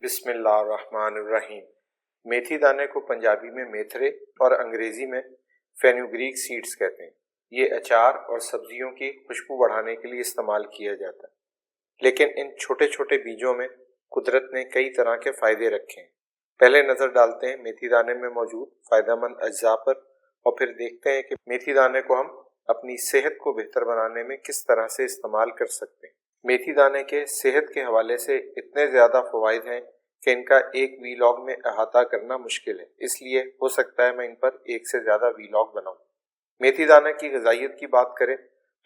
बिस्मिल्लाहिर्रहमानिर्रहीम। मेथी दाने को पंजाबी में मेथरे और अंग्रेजी में फेनुग्रीक सीड्स कहते हैं। ये अचार और सब्जियों की खुशबू बढ़ाने के लिए इस्तेमाल किया जाता है, लेकिन इन छोटे छोटे बीजों में कुदरत ने कई तरह के फायदे रखे हैं। पहले नजर डालते हैं मेथी दाने में मौजूद फायदेमंद अज्जा पर और फिर देखते हैं कि मेथी दाने को हम अपनी सेहत को बेहतर बनाने में किस तरह से इस्तेमाल कर सकते हैं। मेथी दाने के सेहत के हवाले से इतने ज़्यादा फ़वाइद हैं कि इनका एक वीलॉग में अहाता करना मुश्किल है, इसलिए हो सकता है मैं इन पर एक से ज़्यादा वीलॉग बनाऊं। मेथी दाने की ग़िज़ाइयत की बात करें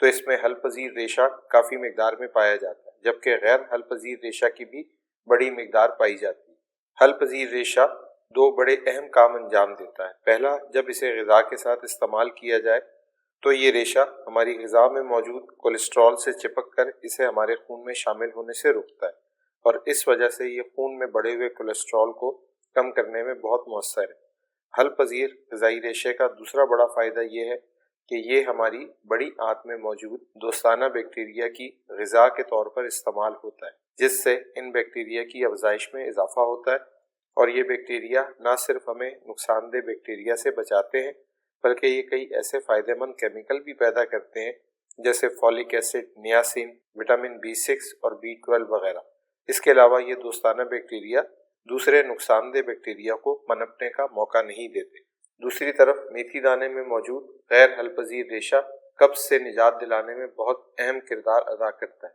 तो इसमें हल पजीर रेशा काफ़ी मिकदार में पाया जाता है, जबकि गैर हल पजीर रेशा की भी बड़ी मिकदार पाई जाती है। हल पजीर रेशा दो बड़े अहम काम अंजाम देता है। पहला, जब इसे ग़िज़ा के साथ इस्तेमाल किया जाए तो ये रेशा हमारी ग़िज़ा में मौजूद कोलेस्ट्रॉल से चिपक कर इसे हमारे खून में शामिल होने से रोकता है और इस वजह से ये खून में बढ़े हुए कोलेस्ट्रॉल को कम करने में बहुत मौसर है। हल पजीर ग़िज़ाई रेशे का दूसरा बड़ा फ़ायदा ये है कि ये हमारी बड़ी आंत में मौजूद दोस्ताना बैक्टीरिया की ग़िज़ा के तौर पर इस्तेमाल होता है, जिससे इन बैक्टीरिया की अफजाइश में इजाफा होता है और ये बैक्टीरिया न सिर्फ हमें नुकसानदेह बैक्टीरिया से बचाते हैं, बल्कि ये कई ऐसे फ़ायदेमंद केमिकल भी पैदा करते हैं जैसे folic acid, niacin, vitamin B6 और B12 वगैरह। इसके अलावा ये दोस्ताना बैक्टीरिया दूसरे नुकसानदेह बैक्टीरिया को पनपने का मौका नहीं देते। दूसरी तरफ मेथी दाने में मौजूद गैर हल पजीर रेशा कब्ज से निजात दिलाने में बहुत अहम किरदार अदा करता है।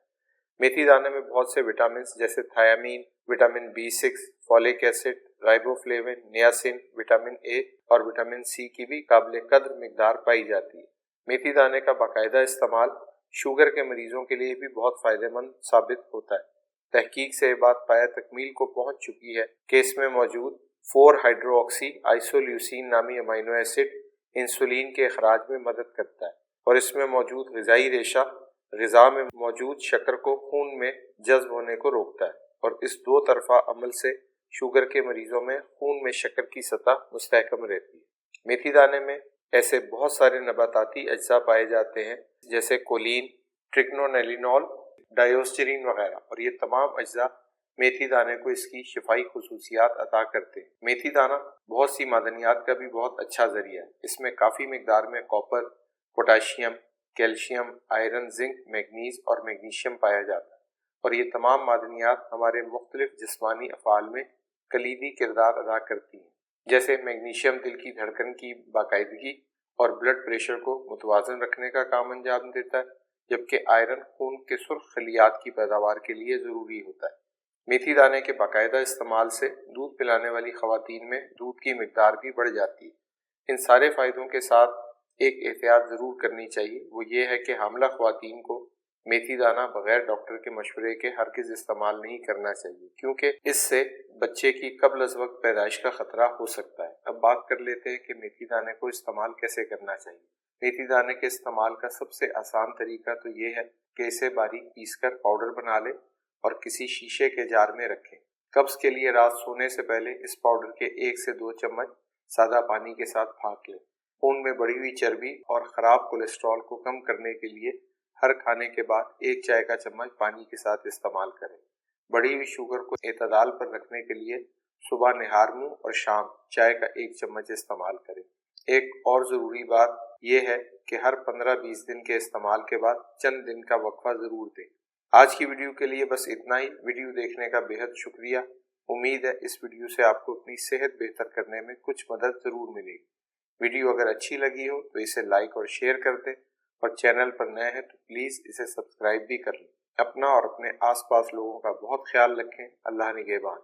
मेथी दाने में बहुत से विटामिन जैसे thiamine, vitamin B6, folic acid, riboflavin, niacin, vitamin A और विटामिन C की भी काबिल कद्र मिकदार पाई जाती है। मेथी दाने का बाकायदा इस्तेमाल शुगर के मरीजों के लिए भी बहुत फ़ायदेमंद साबित होता है। तहकीक से ये बात पाया तकमील को पहुंच चुकी है कि इसमें मौजूद 4-हाइड्रोक्सी आइसोल्यूसिन नामी अमीनो एसिड इंसुलिन के अखराज में मदद करता है और इसमें मौजूद ग़िज़ाई रेशा ग़िज़ा में मौजूद शक्कर को खून में जज्ब होने को रोकता है और इस दो तरफा अमल से शुगर के मरीजों में खून में शक्कर की सतह मुस्तहकम रहती है। मेथी दाने में ऐसे बहुत सारे नबाताती अज्जा पाए जाते हैं जैसे कोलिन, ट्रिग्नोनेलिनॉल, डायोस्टिरीन वगैरह, और ये तमाम अज्जा मेथी दाने को इसकी शिफाई खुसूसियात अता करते हैं। मेथी दाना बहुत सी मादनियात का भी बहुत अच्छा जरिया है। इसमें काफ़ी मिकदार में copper, potassium, calcium, iron, zinc, manganese और मैग्नीशियम पाया जाता है और ये तमाम मादनियात हमारे मुख्तलिफ जिस्मानी अफ़ाल में कलीदी किरदार अदा करती हैं। जैसे मैग्नीशियम दिल की धड़कन की बाकायदगी और ब्लड प्रेशर को मुतवाज़न रखने का काम अंजाम देता है, जबकि आयरन खून के सुर्ख खलियात की पैदावार के लिए ज़रूरी होता है। मेथी दाने के बाकायदा इस्तेमाल से दूध पिलाने वाली ख़वातीन में दूध की मिकदार भी बढ़ जाती है। इन सारे फ़ायदों के साथ एक एहतियात ज़रूर करनी चाहिए, वो ये है कि हामिला ख़वातीन को मेथी दाना बग़ैर डॉक्टर के मशवरे के हरगिज़ इस्तेमाल नहीं करना चाहिए, क्योंकि इससे बच्चे की कब्ल अज़ वक्त पैदाइश का ख़तरा हो सकता है। अब बात कर लेते हैं कि मेथी दाने को इस्तेमाल कैसे करना चाहिए। मेथी दाने के इस्तेमाल का सबसे आसान तरीका तो ये है कि इसे बारीक पीसकर पाउडर बना लें और किसी शीशे के जार में रखें। कब्ज़ के लिए रात सोने से पहले इस पाउडर के 1 से 2 चम्मच सादा पानी के साथ फाँक लें। खून में बढ़ी हुई चर्बी और ख़राब कोलेस्ट्रॉल को कम करने के लिए हर खाने के बाद 1 चाय का चम्मच पानी के साथ इस्तेमाल करें। बढ़ी हुई शुगर को एतदाल पर रखने के लिए सुबह निहार मुंह और शाम चाय का 1 चम्मच इस्तेमाल करें। एक और ज़रूरी बात यह है कि हर 15-20 दिन के इस्तेमाल के बाद चंद दिन का वक्फा ज़रूर दें। आज की वीडियो के लिए बस इतना ही। वीडियो देखने का बेहद शुक्रिया। उम्मीद है इस वीडियो से आपको अपनी सेहत बेहतर करने में कुछ मदद ज़रूर मिलेगी। वीडियो अगर अच्छी लगी हो तो इसे लाइक और शेयर कर दें और चैनल पर नए हैं तो प्लीज़ इसे सब्सक्राइब भी कर लें। अपना और अपने आसपास लोगों का बहुत ख्याल रखें। अल्लाह निगहबान।